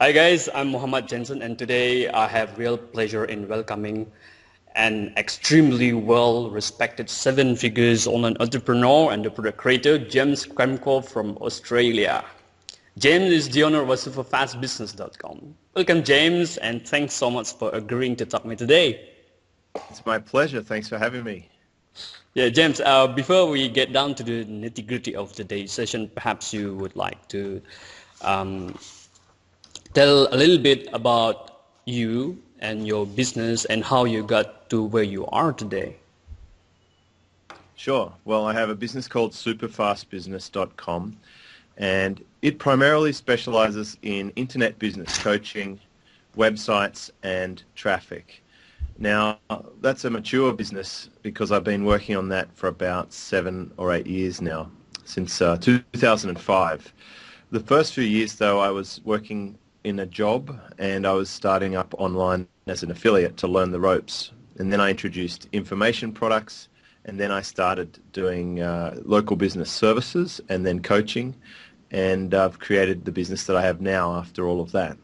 Hi guys, I'm Muhammad Jensen and today I have real pleasure in welcoming an extremely well-respected seven figures online entrepreneur and the product creator, James Schramko from Australia. James is the owner of superfastbusiness.com. Welcome James and thanks so much for agreeing to talk to me today. It's my pleasure. Thanks for having me. Yeah, James, before we get down to the nitty-gritty of today's session, perhaps you would like to um, tell a little bit about you and your business and how you got to where you are today. Sure. Well, I have a business called superfastbusiness.com, and it primarily specializes in internet business coaching, websites, and traffic. Now, that's a mature business because I've been working on that for about 7 or 8 years now, since 2005. The first few years, though, I was working in a job and I was starting up online as an affiliate to learn the ropes. And then I introduced information products, and then I started doing local business services and then coaching, and I've created the business that I have now after all of that.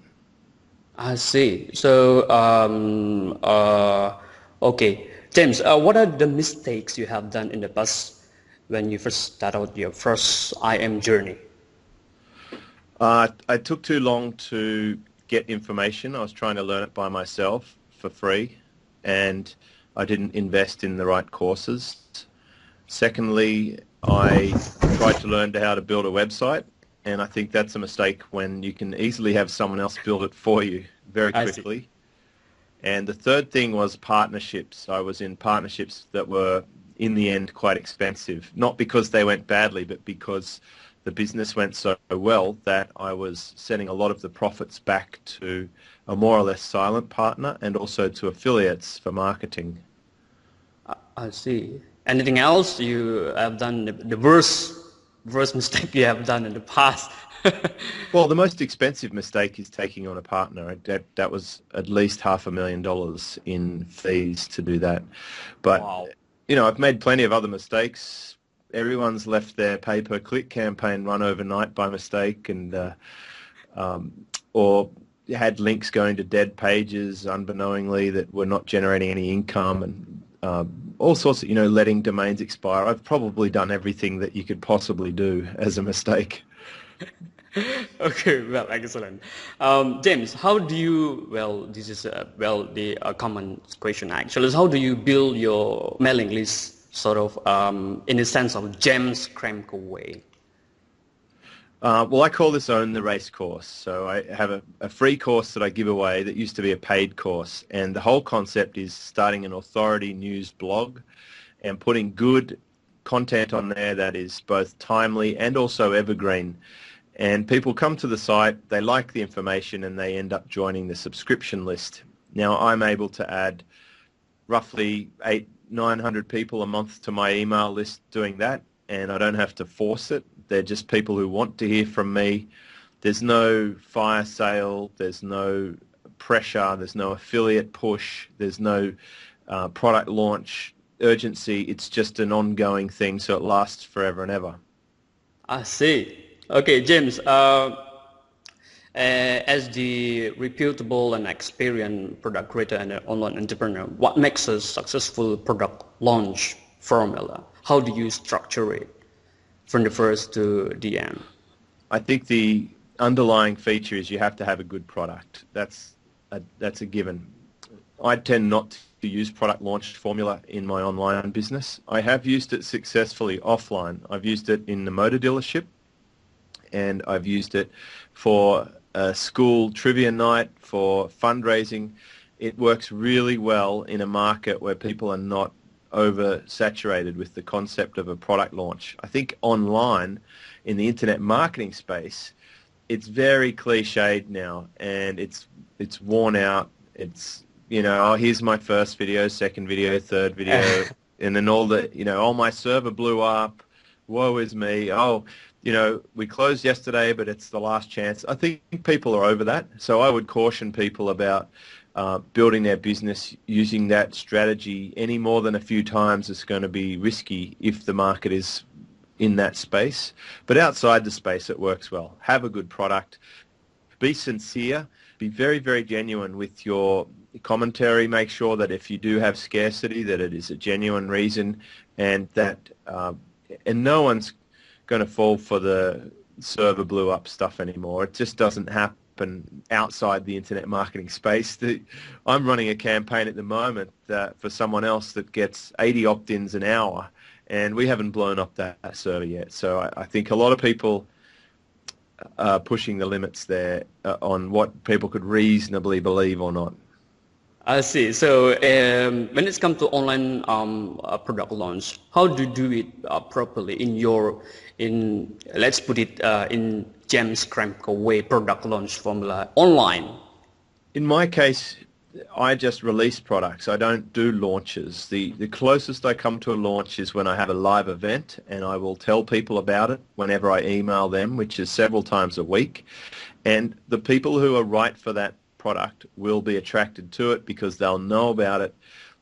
I see. So, okay. James, what are the mistakes you have done in the past when you first start out your first IM journey? I took too long to get information. I was trying to learn it by myself for free, and I didn't invest in the right courses. Secondly, I tried to learn how to build a website, and I think that's a mistake when you can easily have someone else build it for you very I see. quickly. And the third thing was partnerships. I was in partnerships that were, in the end, quite expensive, not because they went badly, but because the business went so well that I was sending a lot of the profits back to a more or less silent partner and also to affiliates for marketing. I see. Anything else you have done the worst mistake you have done in the past? Well, the most expensive mistake is taking on a partner. That was at least $500,000 in fees to do that. But, Wow. I've made plenty of other mistakes. Everyone's left their pay-per-click campaign run overnight by mistake, and or had links going to dead pages unbeknowingly that were not generating any income, and all sorts of, letting domains expire. I've probably done everything that you could possibly do as a mistake. Okay, well, excellent. James, how do you, well, this is, the common question actually, is how do you build your mailing list sort of in the sense of James Cramco way? Well, I call this Own the Race course. So I have a free course that I give away that used to be a paid course. And the whole concept is starting an authority news blog and putting good content on there that is both timely and also evergreen. And people come to the site, they like the information, and they end up joining the subscription list. Now, I'm able to add roughly 900 people a month to my email list doing that, and I don't have to force it. They're just people who want to hear from me. There's no fire sale, there's no pressure, there's no affiliate push, there's no product launch urgency. It's just an ongoing thing, so it lasts forever and ever. I see. Okay, James, as the reputable and experienced product creator and an online entrepreneur, what makes a successful product launch formula? How do you structure it from the first to the end? I think the underlying feature is you have to have a good product. That's a given. I tend not to use product launch formula in my online business. I have used it successfully offline. I've used it in the motor dealership, and I've used it for a school trivia night, for fundraising. It works really well in a market where people are not oversaturated with the concept of a product launch. I think online, in the internet marketing space, it's very cliched now, and it's worn out. It's, oh, here's my first video, second video, third video, and then all the, oh, my server blew up, woe is me, oh, we closed yesterday, but it's the last chance. I think people are over that, so I would caution people about building their business using that strategy any more than a few times. Is going to be risky if the market is in that space. But outside the space, it works well. Have a good product. Be sincere, be very, very genuine with your commentary. Make sure that if you do have scarcity, that it is a genuine reason, and that and no one's going to fall for the server blew up stuff anymore. It just doesn't happen outside the internet marketing space. I'm running a campaign at the moment for someone else that gets 80 opt-ins an hour, and we haven't blown up that server yet. So I think a lot of people are pushing the limits there on what people could reasonably believe or not. I see. So when it comes to online product launch, how do you do it properly let's put it in James Schramko way product launch formula online? In my case, I just release products. I don't do launches. The closest I come to a launch is when I have a live event, and I will tell people about it whenever I email them, which is several times a week. And the people who are right for that product will be attracted to it because they'll know about it,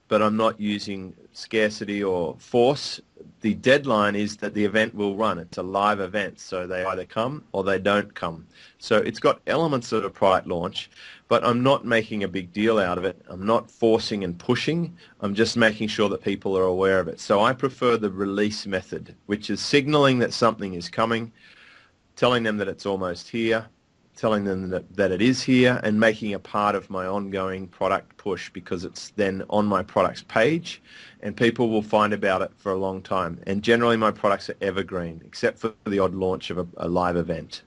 but I'm not using scarcity or force. The deadline is that the event will run. It's a live event, so they either come or they don't come. So it's got elements of a product launch, but I'm not making a big deal out of it. I'm not forcing and pushing. I'm just making sure that people are aware of it. So I prefer the release method, which is signaling that something is coming, telling them that it's almost here, telling them that it is here, and making a part of my ongoing product push, because it's then on my products page and people will find about it for a long time. And generally my products are evergreen, except for the odd launch of a live event.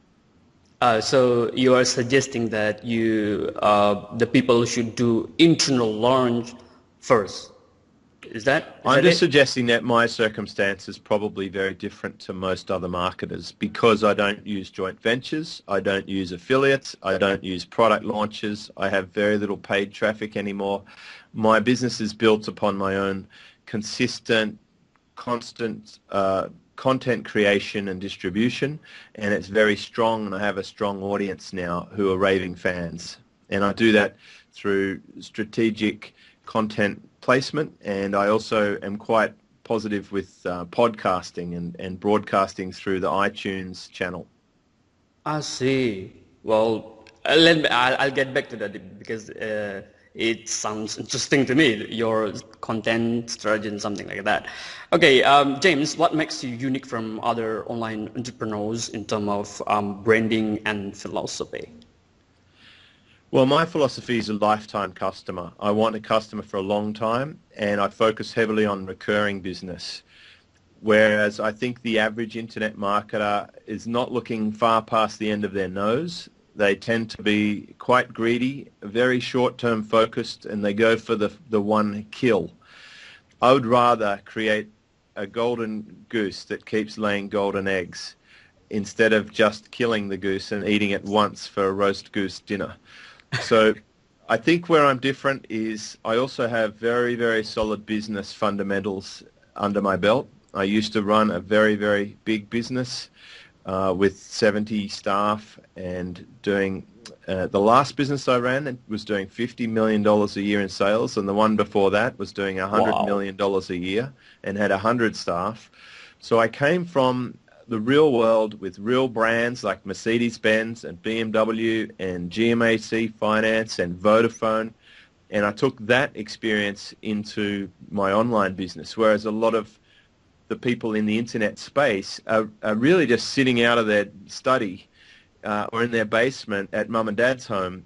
So you are suggesting that the people should do internal launch first. I'm just suggesting that my circumstance is probably very different to most other marketers because I don't use joint ventures, I don't use affiliates, I don't use product launches, I have very little paid traffic anymore. My business is built upon my own consistent, constant content creation and distribution, and it's very strong, and I have a strong audience now who are raving fans. And I do that through strategic content placement, and I also am quite positive with podcasting and broadcasting through the iTunes channel. I see. Well, I'll get back to that because it sounds interesting to me, your content strategy and something like that. Okay, James, what makes you unique from other online entrepreneurs in terms of branding and philosophy? Well, my philosophy is a lifetime customer. I want a customer for a long time, and I focus heavily on recurring business. Whereas I think the average internet marketer is not looking far past the end of their nose. They tend to be quite greedy, very short-term focused, and they go for the one kill. I would rather create a golden goose that keeps laying golden eggs instead of just killing the goose and eating it once for a roast goose dinner. So I think where I'm different is I also have very, very solid business fundamentals under my belt. I used to run a very, very big business with 70 staff, and doing the last business I ran was doing $50 million a year in sales, and the one before that was doing $100 million a year and had 100 staff. So I came from the real world with real brands like Mercedes-Benz and BMW and GMAC Finance and Vodafone, and I took that experience into my online business, whereas a lot of the people in the internet space are really just sitting out of their study or in their basement at mum and dad's home,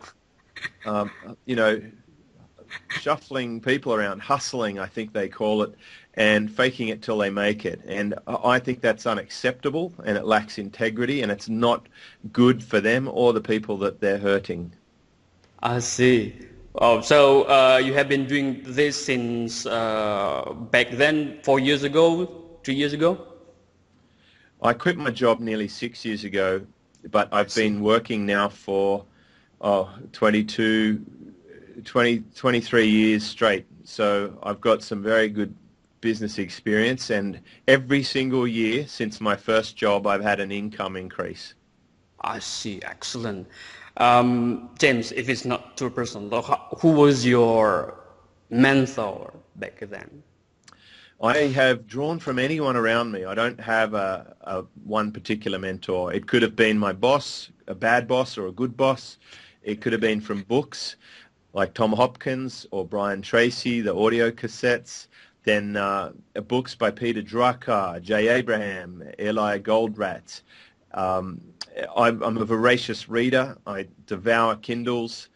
shuffling people around, hustling, I think they call it, and faking it till they make it. And I think that's unacceptable, and it lacks integrity, and it's not good for them or the people that they're hurting. I see. Oh, so you have been doing this since back then, 4 years ago, 3 years ago? I quit my job nearly 6 years ago, but I've been working now for 23 years straight. So I've got some very good business experience, and every single year since my first job I've had an income increase. I see. Excellent. James, if it's not too personal, who was your mentor back then? I have drawn from anyone around me. I don't have a one particular mentor. It could have been my boss, a bad boss or a good boss. It could have been from books like Tom Hopkins or Brian Tracy, the audio cassettes. Then books by Peter Drucker, Jay Abraham, Eli Goldratt. I'm a voracious reader. I devour Kindles,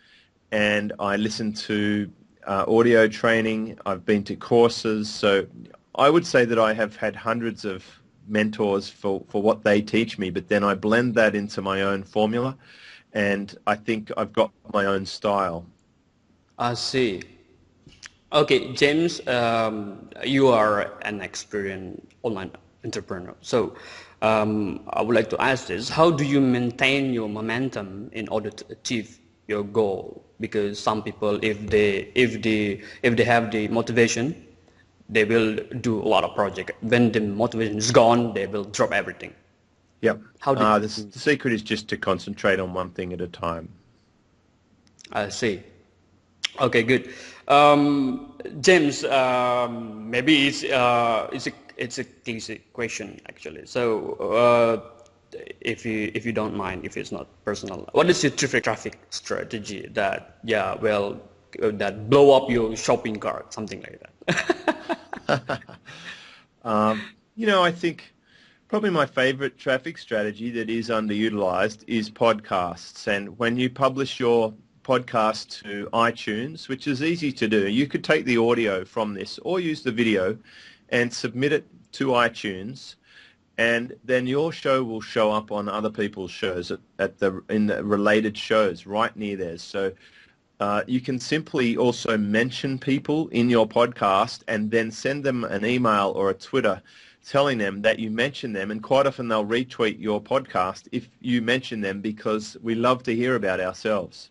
and I listen to audio training. I've been to courses. So I would say that I have had hundreds of mentors for what they teach me, but then I blend that into my own formula, and I think I've got my own style. I see. Okay, James, you are an experienced online entrepreneur. So I would like to ask this: how do you maintain your momentum in order to achieve your goal? Because some people, if they have the motivation, they will do a lot of projects. When the motivation is gone, they will drop everything. Yep. How do The secret is just to concentrate on one thing at a time. I see. Okay, good. James, maybe it's a easy question actually. So, if you don't mind, if it's not personal, what is your traffic strategy that that blow up your shopping cart, something like that? I think probably my favorite traffic strategy that is underutilized is podcasts. And when you publish your podcast to iTunes, which is easy to do, you could take the audio from this or use the video and submit it to iTunes, and then your show will show up on other people's shows in the related shows right near theirs. So you can simply also mention people in your podcast and then send them an email or a Twitter telling them that you mentioned them, and quite often they'll retweet your podcast if you mention them, because we love to hear about ourselves.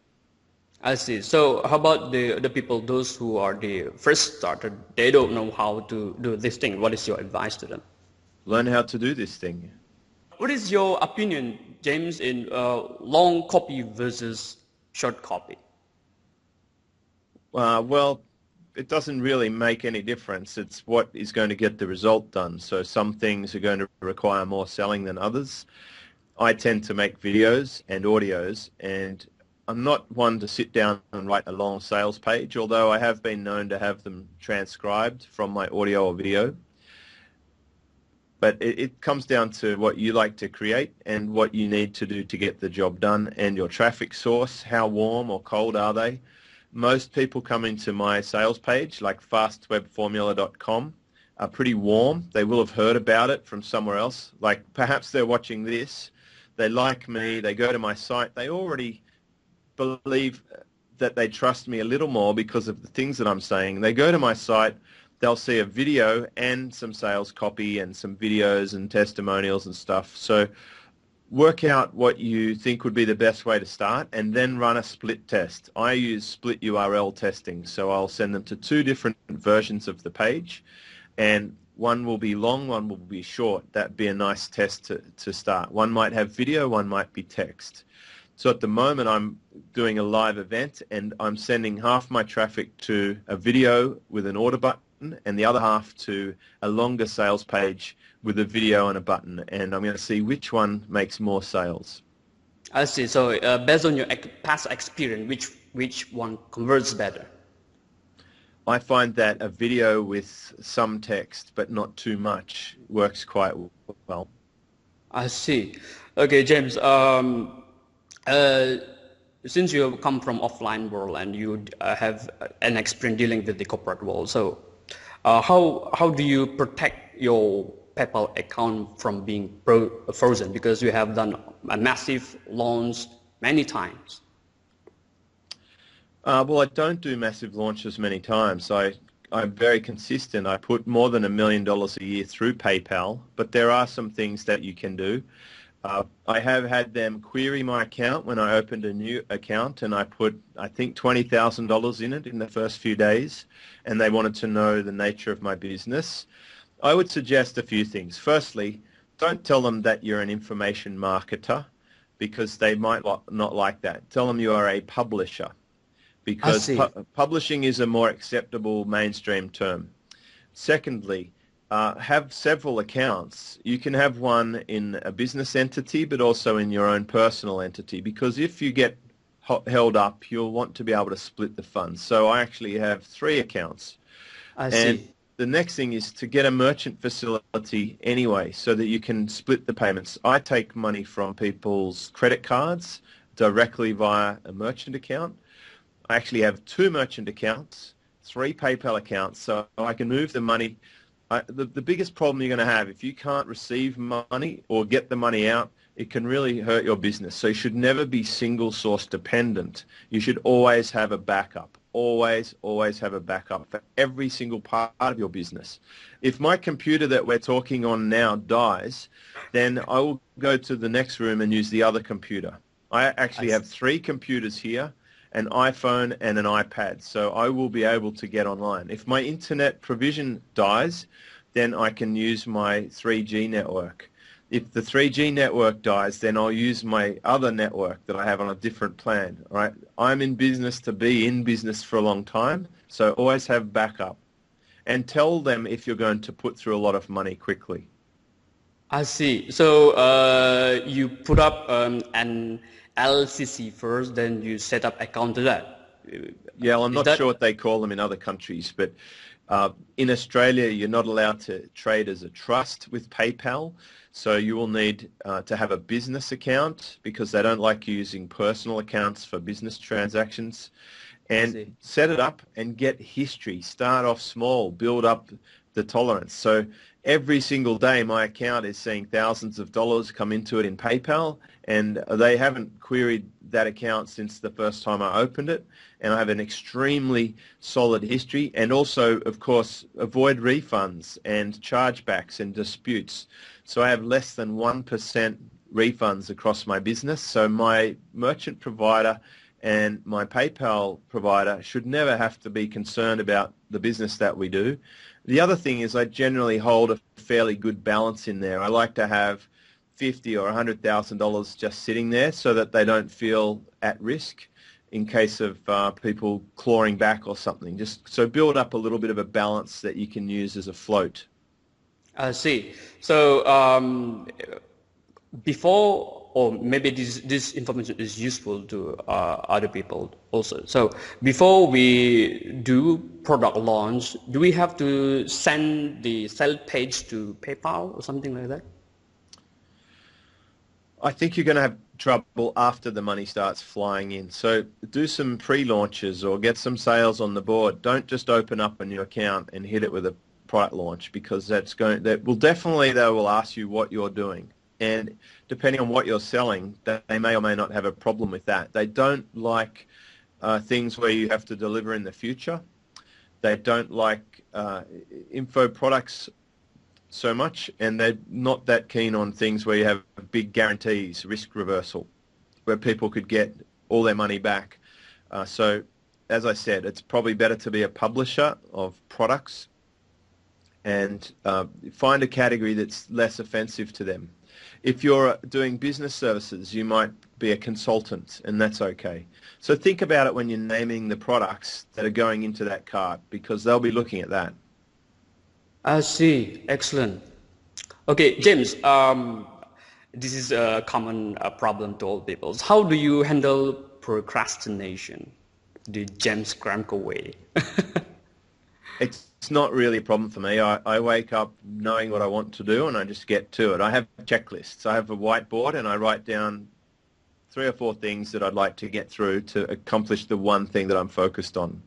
I see. So how about the people, those who are the first starter, they don't know how to do this thing. What is your advice to them? Learn how to do this thing. What is your opinion, James, in long copy versus short copy? Well, it doesn't really make any difference. It's what is going to get the result done. So some things are going to require more selling than others. I tend to make videos and audios, and I'm not one to sit down and write a long sales page, although I have been known to have them transcribed from my audio or video. But it comes down to what you like to create and what you need to do to get the job done, and your traffic source, how warm or cold are they. Most people coming to my sales page, like fastwebformula.com, are pretty warm. They will have heard about it from somewhere else. Like perhaps they're watching this, they like me, they go to my site, they already believe that they trust me a little more because of the things that I'm saying. They go to my site, they'll see a video and some sales copy and some videos and testimonials and stuff. So work out what you think would be the best way to start, and then run a split test. I use split URL testing, so I'll send them to two different versions of the page, and one will be long, one will be short. That'd be a nice test to start. One might have video, one might be text. So at the moment I'm doing a live event, and I'm sending half my traffic to a video with an order button and the other half to a longer sales page with a video and a button, and I'm going to see which one makes more sales. I see. So based on your past experience, which one converts better? I find that a video with some text but not too much works quite well. I see. Okay, James. Since you come from offline world and you have an experience dealing with the corporate world, so how do you protect your PayPal account from being frozen, because you have done a massive launch many times? Well, I don't do massive launches many times. I'm very consistent. I put more than $1 million a year through PayPal, but there are some things that you can do. I have had them query my account when I opened a new account, and I put, I think, $20,000 in it in the first few days, and they wanted to know the nature of my business. I would suggest a few things. Firstly, don't tell them that you're an information marketer, because they might not like that. Tell them you are a publisher, because publishing is a more acceptable mainstream term. Secondly, have several accounts. You can have one in a business entity, but also in your own personal entity, because if you get held up, you'll want to be able to split the funds. So I actually have 3 accounts. I And see. the next thing is to get a merchant facility anyway, so that you can split the payments. I take money from people's credit cards directly via a merchant account. I actually have 2 merchant accounts, 3 PayPal accounts, so I can move the money. The biggest problem you're going to have, if you can't receive money or get the money out, it can really hurt your business. So you should never be single source dependent. You should always have a backup. Always, always have a backup for every single part of your business. If my computer that we're talking on now dies, then I will go to the next room and use the other computer. I I actually see. have 3 computers here, an iPhone and an iPad, so I will be able to get online. If my internet provision dies, then I can use my 3G network. If the 3G network dies, then I'll use my other network that I have on a different plan. All right? I'm in business to be in business for a long time, so always have backup. And tell them if you're going to put through a lot of money quickly. I see. So you put up an LCC first, then you set up account to that. Yeah, well, I'm Is not sure what that? they call them in other countries, but in Australia, you're not allowed to trade as a trust with PayPal. So you will need to have a business account because they don't like you using personal accounts for business transactions. I And see. set it up and get history. Start off small, build up the tolerance. So every single day my account is seeing thousands of dollars come into it in PayPal, and they haven't queried that account since the first time I opened it, and I have an extremely solid history. And also, of course, avoid refunds and chargebacks and disputes. So I have less than 1% refunds across my business. So my merchant provider and my PayPal provider should never have to be concerned about the business that we do. The other thing is I generally hold a fairly good balance in there. I like to have $50,000 or $100,000 just sitting there so that they don't feel at risk in case of people clawing back or something. Just so build up a little bit of a balance that you can use as a float. I see. So before, or maybe this information is useful to other people also. So before we do product launch, do we have to send the sell page to PayPal or something like that? I think you're going to have trouble after the money starts flying in. So do some pre-launches or get some sales on the board. Don't just open up a new account and hit it with a product launch, because they will ask you what you're doing. And depending on what you're selling, they may or may not have a problem with that. They don't like things where you have to deliver in the future. They don't like info products so much, and they're not that keen on things where you have big guarantees, risk reversal, where people could get all their money back. So, as I said, it's probably better to be a publisher of products and find a category that's less offensive to them. If you're doing business services, you might be a consultant, and that's okay. So think about it when you're naming the products that are going into that cart, because they'll be looking at that. I see. Excellent. Okay, James, this is a common problem to all people. How do you handle procrastination the James Schramko way? It's not really a problem for me. I wake up knowing what I want to do and I just get to it. I have checklists. I have a whiteboard and I write down 3 or 4 things that I'd like to get through to accomplish the one thing that I'm focused on.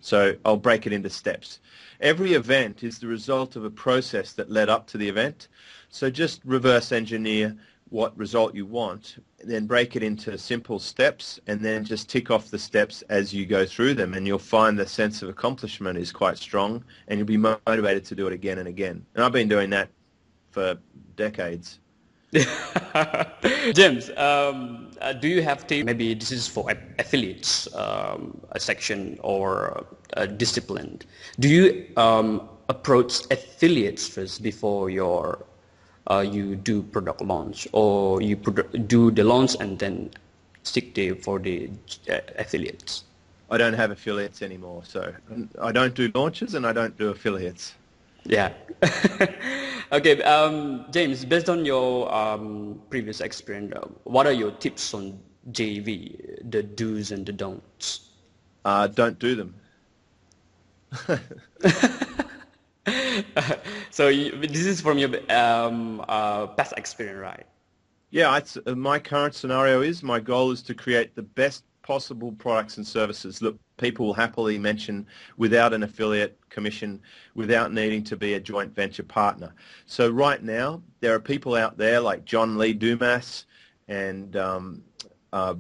So I'll break it into steps. Every event is the result of a process that led up to the event. So just reverse engineer what result you want, then break it into simple steps, and then just tick off the steps as you go through them, and you'll find the sense of accomplishment is quite strong, and you'll be motivated to do it again and again. And I've been doing that for decades. James, do you have tips? Maybe this is for affiliates, a section or a discipline. Do you approach affiliates first before you do product launch, or you do the launch and then stick there for the affiliates? I don't have affiliates anymore, so I don't do launches and I don't do affiliates. Yeah. Okay, James, based on your previous experience, what are your tips on JV, the do's and the don'ts? Don't do them. So this is from your past experience, right? Yeah, my current scenario is my goal is to create the best possible products and services that people will happily mention without an affiliate commission, without needing to be a joint venture partner. So right now, there are people out there like John Lee Dumas and uh,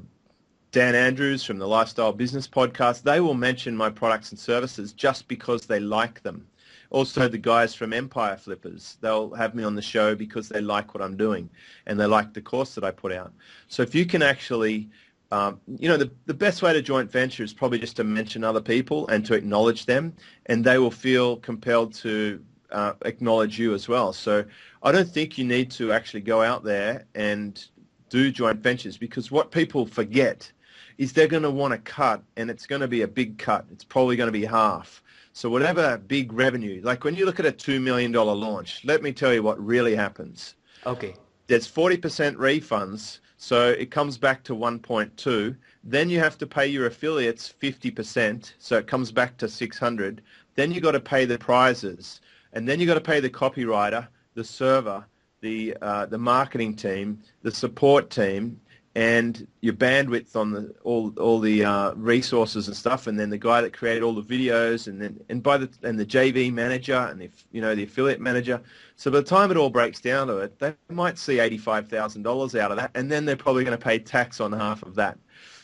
Dan Andrews from the Lifestyle Business Podcast. They will mention my products and services just because they like them. Also, the guys from Empire Flippers, they'll have me on the show because they like what I'm doing and they like the course that I put out. So if you can actually, the best way to joint venture is probably just to mention other people and to acknowledge them, and they will feel compelled to acknowledge you as well. So I don't think you need to actually go out there and do joint ventures, because what people forget is they're going to want to cut, and it's going to be a big cut. It's probably going to be half. So whatever big revenue, like when you look at a $2 million launch, let me tell you what really happens. Okay. There's 40% refunds, so it comes back to 1.2. Then you have to pay your affiliates 50%, so it comes back to 600. Then you got to pay the prizes, and then you got to pay the copywriter, the server, the marketing team, the support team, and your bandwidth on all the resources and stuff, and then the guy that created all the videos, and the JV manager, and the affiliate manager. So by the time it all breaks down to it, they might see $85,000 out of that, and then they're probably going to pay tax on half of that.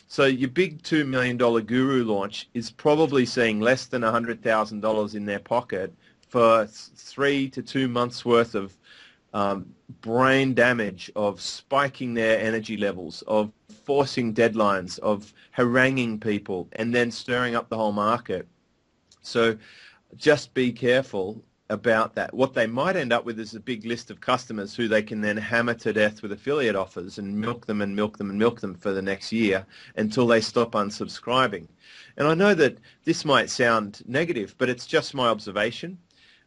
So your big $2 million guru launch is probably seeing less than $100,000 in their pocket for 3 to 2 months worth of brain damage, of spiking their energy levels, of forcing deadlines, of haranguing people, and then stirring up the whole market. So just be careful about that. What they might end up with is a big list of customers who they can then hammer to death with affiliate offers and milk them and milk them and milk them for the next year until they stop unsubscribing. And I know that this might sound negative, but it's just my observation.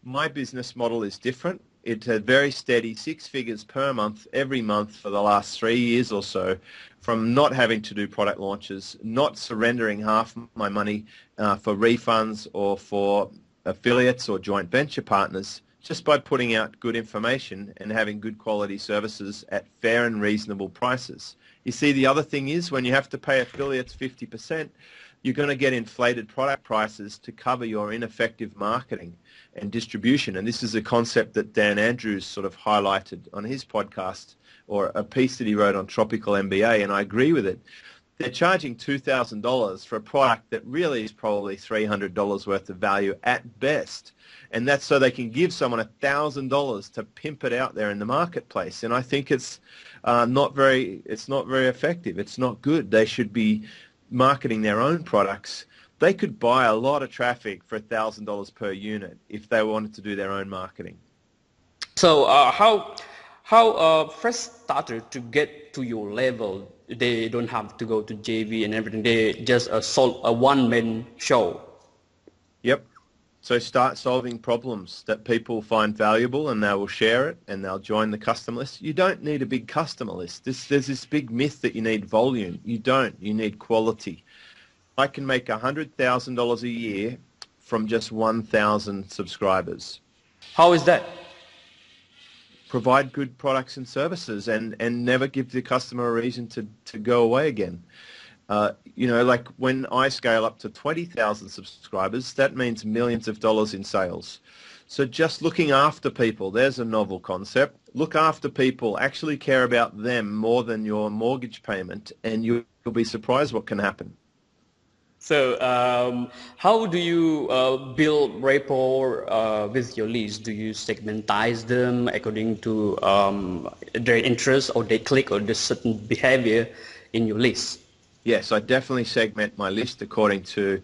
My business model is different. It's a very steady 6 figures per month, every month for the last 3 years or so, from not having to do product launches, not surrendering half my money for refunds or for affiliates or joint venture partners, just by putting out good information and having good quality services at fair and reasonable prices. You see, the other thing is when you have to pay affiliates 50%, you're going to get inflated product prices to cover your ineffective marketing and distribution. And this is a concept that Dan Andrews sort of highlighted on his podcast, or a piece that he wrote on Tropical MBA, and I agree with it. They're charging $2,000 for a product that really is probably $300 worth of value at best. And that's so they can give someone $1,000 to pimp it out there in the marketplace. And I think it's not very effective. It's not good. They should be marketing their own products. They could buy a lot of traffic for $1,000 per unit if they wanted to do their own marketing. So how a fresh starter to get to your level, they don't have to go to JV and everything. They just solve a one-man show. Yep. So start solving problems that people find valuable, and they will share it and they'll join the customer list. You don't need a big customer list. There's this big myth that you need volume. You don't. You need quality. I can make $100,000 a year from just 1,000 subscribers. How is that? Provide good products and services, and never give the customer a reason to go away again. Like when I scale up to 20,000 subscribers, that means millions of dollars in sales. So just looking after people, there's a novel concept. Look after people, actually care about them more than your mortgage payment, and you'll be surprised what can happen. So how do you build rapport with your leads? Do you segmentize them according to their interests, or they click on the certain behavior in your list? Yes, I definitely segment my list according to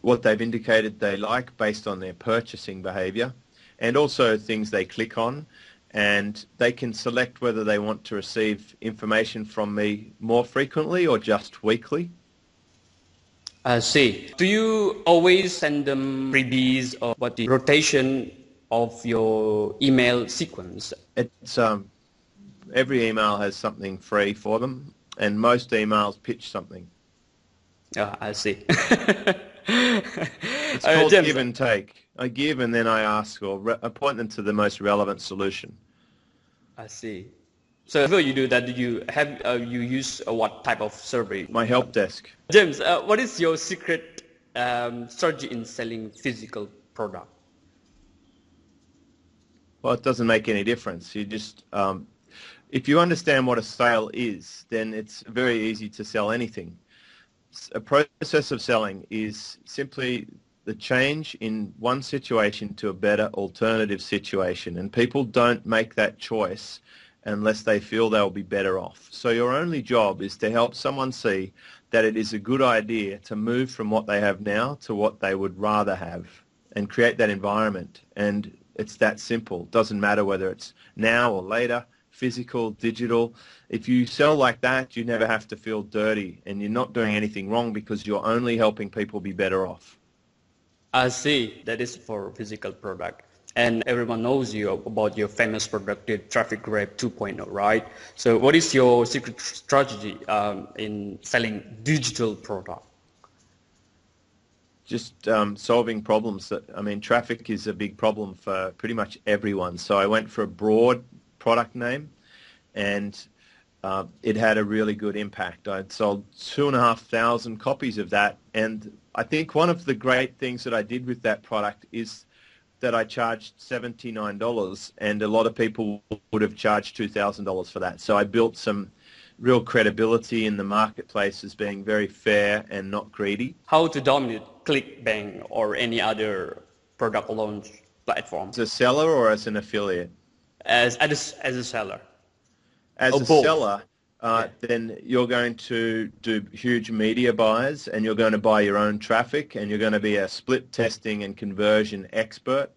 what they've indicated they like based on their purchasing behavior, and also things they click on, and they can select whether they want to receive information from me more frequently or just weekly. I see. Do you always send them freebies, or what the rotation of your email sequence? It's every email has something free for them, and most emails pitch something. I see. It's called James, give and take. I give and then I ask, or I point them to the most relevant solution. I see. So before you do that, do you have you use what type of survey? My help desk. James, what is your secret strategy in selling physical product? Well, it doesn't make any difference. You just, if you understand what a sale is, then it's very easy to sell anything. A process of selling is simply the change in one situation to a better alternative situation, and people don't make that choice unless they feel they'll be better off. So your only job is to help someone see that it is a good idea to move from what they have now to what they would rather have and create that environment. And it's that simple. It doesn't matter whether it's now or later, physical, digital. If you sell like that, you never have to feel dirty, and you're not doing anything wrong because you're only helping people be better off. I see. That is for physical product. And everyone knows you about your famous product, the Traffic Grab 2.0, right? So what is your secret strategy in selling digital product? Just solving problems. Traffic is a big problem for pretty much everyone. So I went for a broad product name, and it had a really good impact. I'd sold 2,500 copies of that, and I think one of the great things that I did with that product is that I charged $79, and a lot of people would have charged $2,000 for that. So I built some real credibility in the marketplace as being very fair and not greedy. How to dominate ClickBank or any other product launch platform? As a seller or as an affiliate? As a seller. As or a both. seller, then you're going to do huge media buys, and you're going to buy your own traffic, and you're going to be a split testing and conversion expert.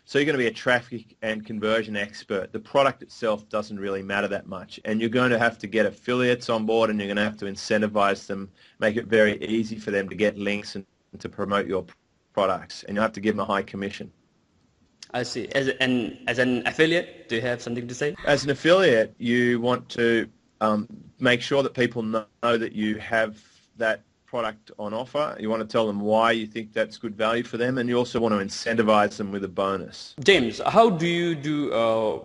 So you're going to be a traffic and conversion expert. The product itself doesn't really matter that much, and you're going to have to get affiliates on board, and you're going to have to incentivize them, make it very easy for them to get links and to promote your products, and you'll have to give them a high commission. I see. As an affiliate, do you have something to say? As an affiliate, you want to make sure that people know that you have that product on offer. You want to tell them why you think that's good value for them, and you also want to incentivize them with a bonus. James, how do you do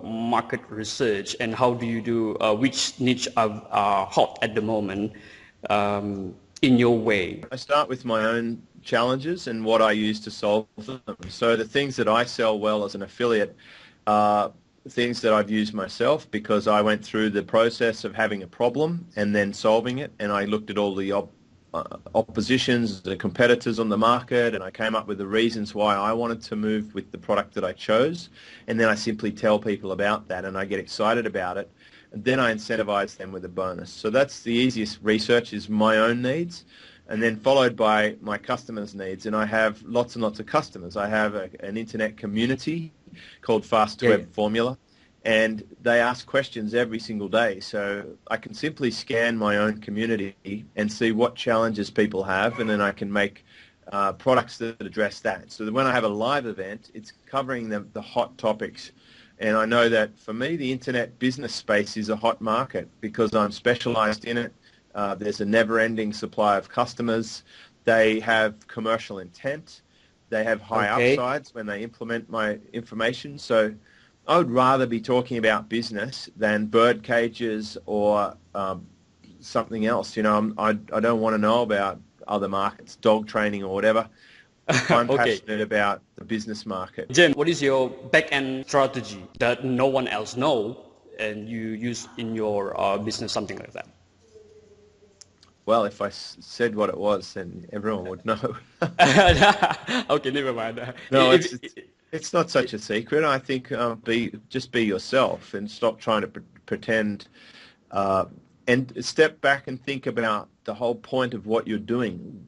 market research, and how do you do which niche are hot at the moment in your way? I start with my own challenges and what I use to solve them. So the things that I sell well as an affiliate are things that I've used myself, because I went through the process of having a problem and then solving it, and I looked at all the oppositions, the competitors on the market, and I came up with the reasons why I wanted to move with the product that I chose, and then I simply tell people about that, and I get excited about it, and then I incentivize them with a bonus. So that's the easiest research, is my own needs, and then followed by my customers' needs. And I have lots and lots of customers. I have an internet community called Fast Web Formula, and they ask questions every single day. So I can simply scan my own community and see what challenges people have, and then I can make products that address that. So that when I have a live event, it's covering the hot topics. And I know that for me, the internet business space is a hot market because I'm specialized in it. There's a never-ending supply of customers. They have commercial intent. They have high upsides when they implement my information. So I would rather be talking about business than bird cages or something else. You know, I don't want to know about other markets, dog training or whatever. I'm passionate about the business market. Jim, what is your back-end strategy that no one else knows and you use in your business, something like that? Well, if I said what it was, then everyone would know. Okay, never mind. No, it's not such a secret. I think just be yourself and stop trying to pretend, and step back and think about the whole point of what you're doing.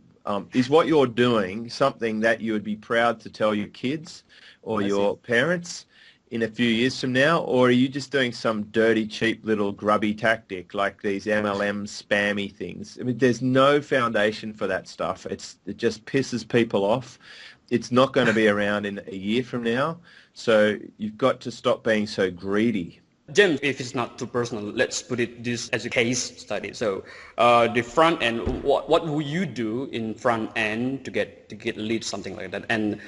Is what you're doing something that you would be proud to tell your kids or your parents? in a few years from now, or are you just doing some dirty, cheap little grubby tactic like these MLM spammy things? I mean, there's no foundation for that stuff. It just pisses people off. It's not going to be around in a year from now, so you've got to stop being so greedy. James, if it's not too personal, let's put it this as a case study. So, the front end, what will you do in front end to get leads, something like that? And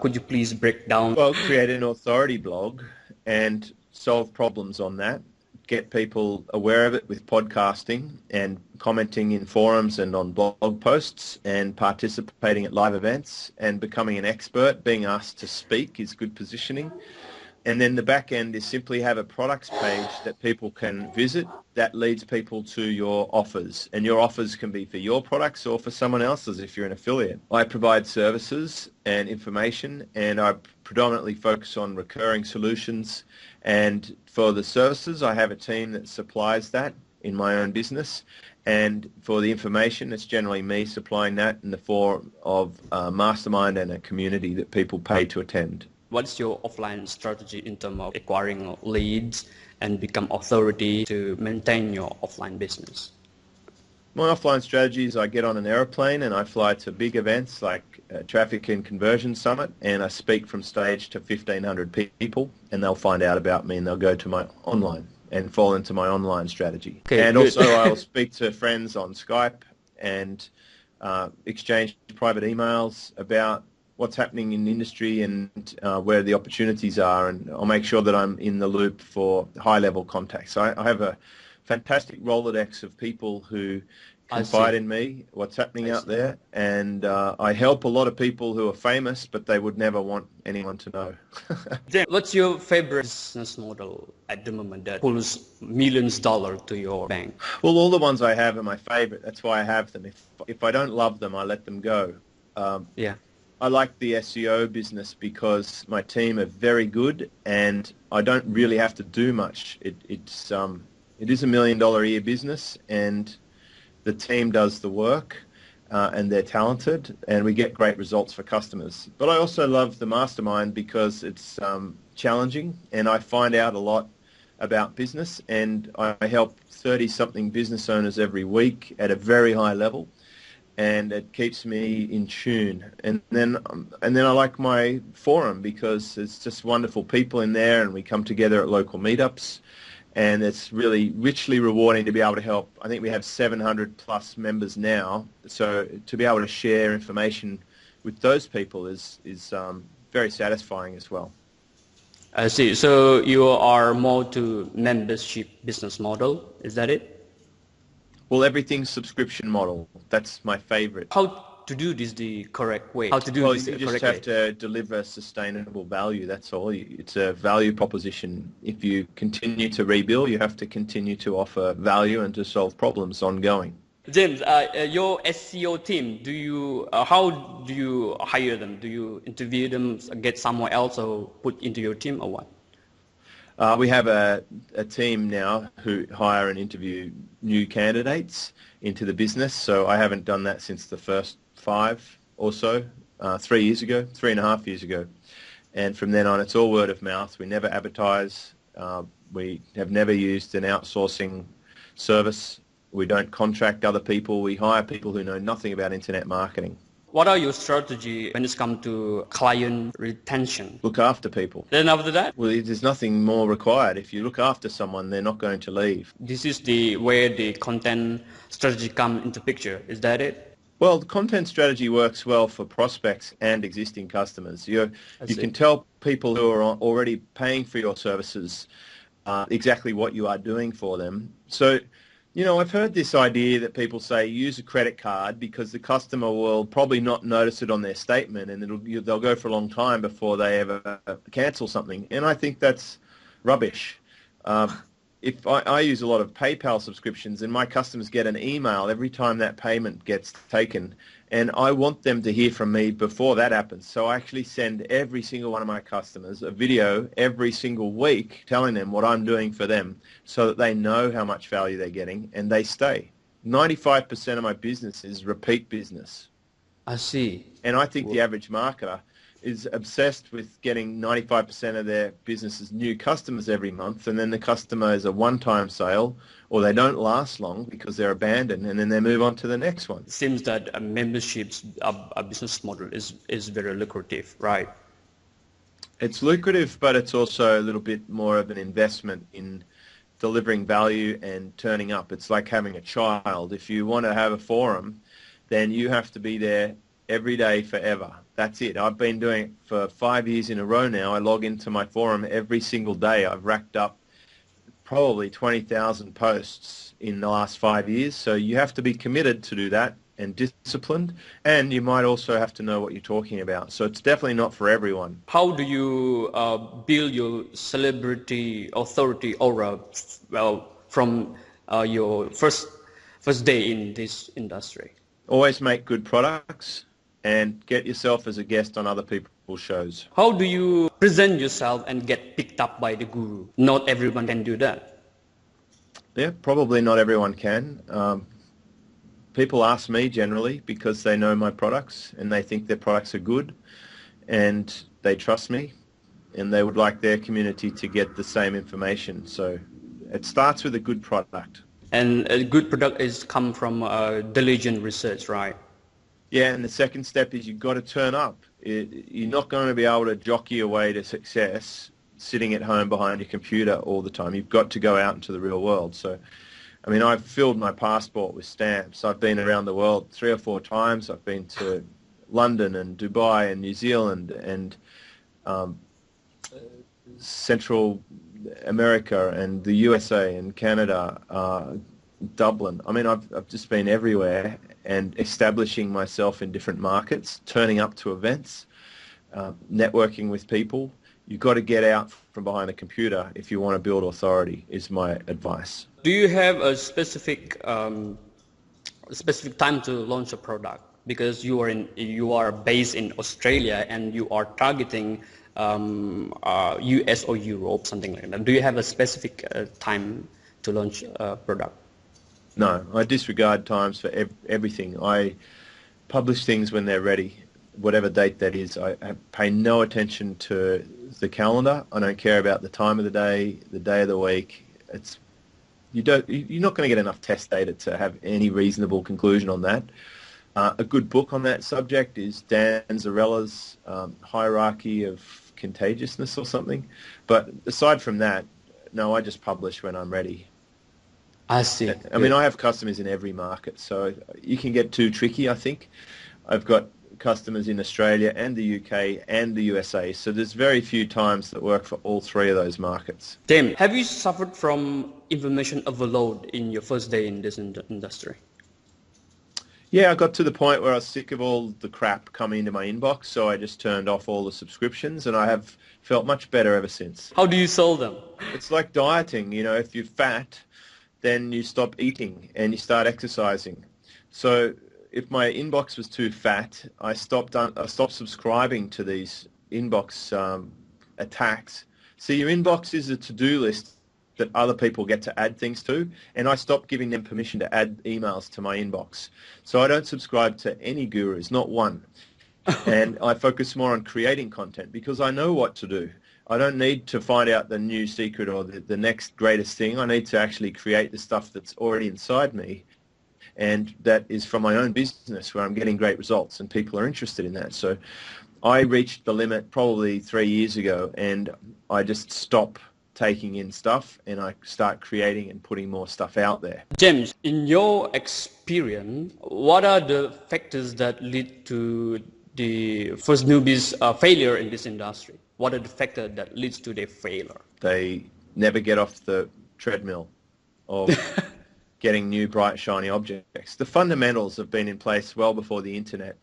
could you please break down? Well, create an authority blog and solve problems on that. Get people aware of it with podcasting and commenting in forums and on blog posts and participating at live events and becoming an expert. Being asked to speak is good positioning. And then the back end is simply have a products page that people can visit that leads people to your offers. And your offers can be for your products or for someone else's if you're an affiliate. I provide services and information, and I predominantly focus on recurring solutions. And for the services, I have a team that supplies that in my own business. And for the information, it's generally me supplying that in the form of a mastermind and a community that people pay to attend. What's your offline strategy in terms of acquiring leads and become authority to maintain your offline business? My offline strategy is I get on an aeroplane and I fly to big events like Traffic and Conversion Summit, and I speak from stage to 1,500 people, and they'll find out about me and they'll go to my online and fall into my online strategy. Okay, and good. Also I'll speak to friends on Skype and exchange private emails about what's happening in the industry and where the opportunities are, and I'll make sure that I'm in the loop for high-level contacts. So I have a fantastic Rolodex of people who confide in me, what's happening out there, and I help a lot of people who are famous, but they would never want anyone to know. James, what's your favorite business model at the moment that pulls millions of dollars to your bank? Well, all the ones I have are my favorite. That's why I have them. If I don't love them, I let them go. Yeah. I like the SEO business because my team are very good and I don't really have to do much. It is $1 million a year business, and the team does the work and they're talented and we get great results for customers. But I also love the mastermind because it's challenging and I find out a lot about business, and I help 30-something business owners every week at a very high level. And it keeps me in tune. And then I like my forum because it's just wonderful people in there, and we come together at local meetups, and it's really richly rewarding to be able to help. I think we have 700 plus members now, so to be able to share information with those people is very satisfying as well. I see. So you are more to membership business model, is that it? Well, everything's subscription model. That's my favorite. How to do this the correct way? How to do Well, this you just correctly? have to deliver sustainable value. That's all. It's a value proposition. If you continue to rebuild, you have to continue to offer value and to solve problems ongoing. James, your SEO team, how do you hire them? Do you interview them, get somewhere else, or put into your team, or what? We have a team now who hire and interview new candidates into the business. So I haven't done that since the first 5 or so, 3.5 years ago. And from then on, it's all word of mouth. We never advertise. We have never used an outsourcing service. We don't contract other people. We hire people who know nothing about internet marketing. What are your strategy when it comes to client retention? Look after people. Then after that? Well, there's nothing more required. If you look after someone, they're not going to leave. This is where the content strategy comes into picture. Is that it? Well, the content strategy works well for prospects and existing customers. You can tell people who are already paying for your services exactly what you are doing for them. So, I've heard this idea that people say use a credit card because the customer will probably not notice it on their statement, and they'll go for a long time before they ever cancel something. And I think that's rubbish. If I use a lot of PayPal subscriptions, and my customers get an email every time that payment gets taken, and I want them to hear from me before that happens. So I actually send every single one of my customers a video every single week telling them what I'm doing for them so that they know how much value they're getting and they stay. 95% of my business is repeat business. I see. And I think the average marketer is obsessed with getting 95% of their business's new customers every month, and then the customer is a one-time sale, or they don't last long because they're abandoned, and then they move on to the next one. It seems that a memberships a business model is very lucrative, right? It's lucrative, but it's also a little bit more of an investment in delivering value and turning up. It's like having a child. If you want to have a forum, then you have to be there every day forever. That's it. I've been doing it for 5 years in a row now. I log into my forum every single day. I've racked up probably 20,000 posts in the last 5 years. So you have to be committed to do that and disciplined, and you might also have to know what you're talking about. So it's definitely not for everyone. How do you build your celebrity authority aura, well, from your first day in this industry? Always make good products and get yourself as a guest on other people's shows. How do you present yourself and get picked up by the guru? Not everyone can do that. Yeah, probably not everyone can. People ask me generally because they know my products and they think their products are good and they trust me and they would like their community to get the same information. So it starts with a good product. And a good product is come from diligent research, right? Yeah, and the second step is you've got to turn up. You're not going to be able to jockey your way to success sitting at home behind your computer all the time. You've got to go out into the real world. So, I mean, I've filled my passport with stamps. I've been around the world 3 or 4 times. I've been to London and Dubai and New Zealand and Central America and the USA and Canada, Dublin. I mean, I've just been everywhere and establishing myself in different markets, turning up to events, networking with people. You've got to get out from behind a computer if you want to build authority, is my advice. Do you have a specific time to launch a product? Because you are based in Australia and you are targeting US or Europe, something like that. Do you have a specific time to launch a product? No, I disregard times for everything. I publish things when they're ready, whatever date that is. I pay no attention to the calendar. I don't care about the time of the day of the week. You're not going to get enough test data to have any reasonable conclusion on that. A good book on that subject is Dan Zarella's Hierarchy of Contagiousness or something. But aside from that, no, I just publish when I'm ready. I see. I mean, I have customers in every market, so you can get too tricky, I think. I've got customers in Australia and the UK and the USA, so there's very few times that work for all 3 of those markets. Tim, have you suffered from information overload in your first day in this industry? Yeah, I got to the point where I was sick of all the crap coming into my inbox, so I just turned off all the subscriptions, and I have felt much better ever since. How do you solve them? It's like dieting, you know, if you're fat, then you stop eating and you start exercising. So if my inbox was too fat, I stopped subscribing to these inbox attacks. See, your inbox is a to-do list that other people get to add things to, and I stopped giving them permission to add emails to my inbox. So I don't subscribe to any gurus, not one. And I focus more on creating content because I know what to do. I don't need to find out the new secret or the next greatest thing. I need to actually create the stuff that's already inside me, and that is from my own business where I'm getting great results and people are interested in that. So I reached the limit probably 3 years ago, and I just stop taking in stuff and I start creating and putting more stuff out there. James, in your experience, what are the factors that lead to the first newbies' failure in this industry? What are the factors that leads to their failure? They never get off the treadmill of getting new, bright, shiny objects. The fundamentals have been in place well before the internet.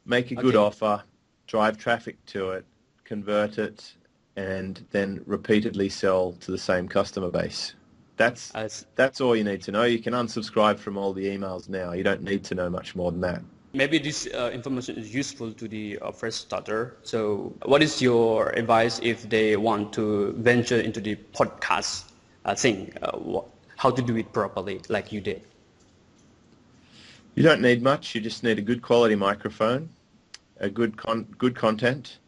Make a good offer, drive traffic to it, convert it, and then repeatedly sell to the same customer base. That's all you need to know. You can unsubscribe from all the emails now. You don't need to know much more than that. Maybe this information is useful to the fresh starter. So what is your advice if they want to venture into the podcast thing? How to do it properly like you did? You don't need much. You just need a good quality microphone, a good content,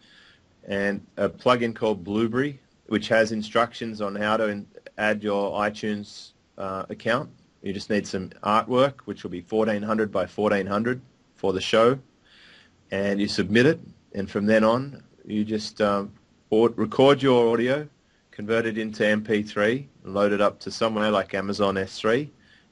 and a plugin called Blueberry, which has instructions on how to add your iTunes account. You just need some artwork, which will be 1400 by 1400 for the show, and you submit it, and from then on you just record your audio, convert it into MP3, load it up to somewhere like Amazon S3,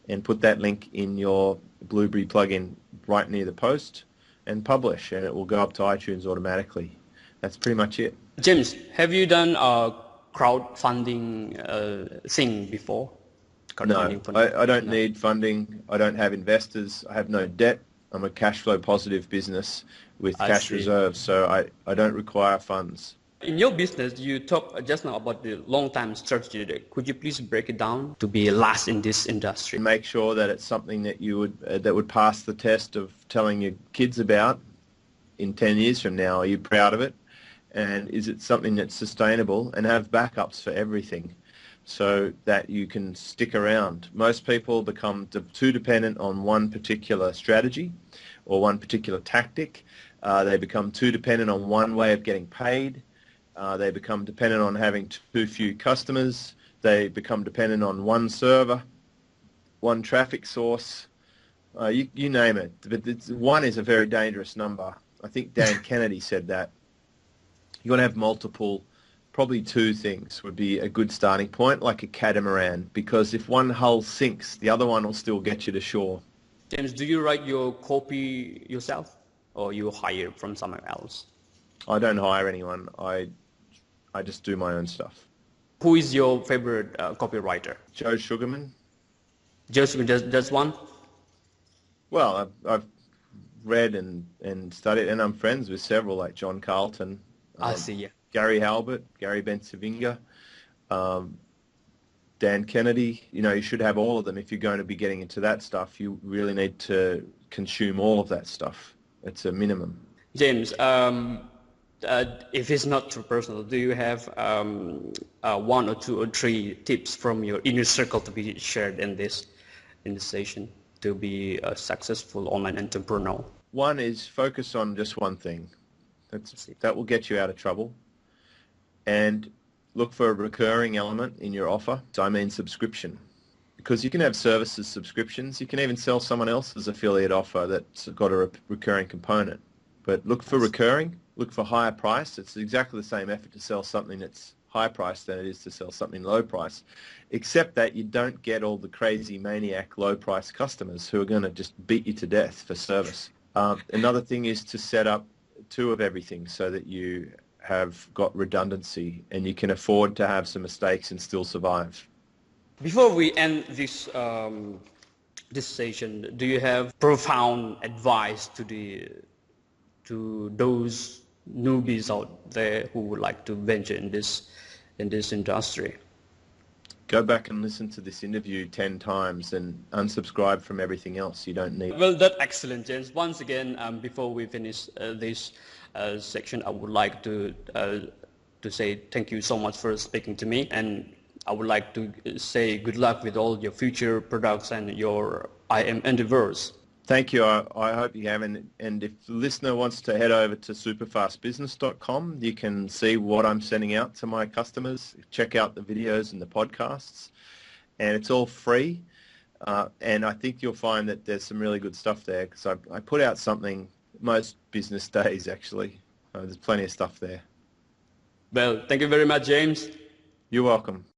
and put that link in your Blueberry plugin right near the post, and publish, and it will go up to iTunes automatically. That's pretty much it. James, have you done a crowdfunding thing before? No, I don't need funding. I don't have investors. I have no debt. I'm a cash flow positive business with cash reserves, so I don't require funds. In your business, you talked just now about the long-term strategy. Could you please break it down to be last in this industry? Make sure that it's something that that would pass the test of telling your kids about in 10 years from now. Are you proud of it? And is it something that's sustainable? And have backups for everything so that you can stick around. Most people become too dependent on one particular strategy or one particular tactic. They become too dependent on one way of getting paid. They become dependent on having too few customers. They become dependent on one server, one traffic source. You name it. But one is a very dangerous number. I think Dan Kennedy said that. You want to have multiple. Probably two things would be a good starting point, like a catamaran, because if one hull sinks, the other one will still get you to shore. James, do you write your copy yourself, or you hire from somewhere else? I don't hire anyone. I just do my own stuff. Who is your favorite copywriter? Joe Sugarman. Joe Sugarman, just one? Well, I've read and studied, and I'm friends with several, like John Carlton. I see, yeah. Gary Halbert, Gary Bensavinga, Dan Kennedy. You should have all of them. If you're going to be getting into that stuff, you really need to consume all of that stuff. It's a minimum. James, if it's not too personal, do you have one or two or three tips from your inner circle to be shared in this session to be a successful online entrepreneur? One is focus on just one thing. That will get you out of trouble. And look for a recurring element in your offer. So I mean subscription. Because you can have services subscriptions. You can even sell someone else's affiliate offer that's got a recurring component. But look for recurring. Look for higher price. It's exactly the same effort to sell something that's high price than it is to sell something low price. Except that you don't get all the crazy maniac low price customers who are going to just beat you to death for service. Another thing is to set up two of everything so that you have got redundancy and you can afford to have some mistakes and still survive. Before we end this session, do you have profound advice to those newbies out there who would like to venture in this industry? Go back and listen to this interview 10 times and unsubscribe from everything else you don't need. Well, that's excellent, James. Once again, before we finish this section, I would like to say thank you so much for speaking to me, and I would like to say good luck with all your future products and your IM endeavors. Thank you. I hope you have. And if the listener wants to head over to superfastbusiness.com, you can see what I'm sending out to my customers. Check out the videos and the podcasts. And it's all free. And I think you'll find that there's some really good stuff there because I put out something most business days, actually. There's plenty of stuff there. Well, thank you very much, James. You're welcome.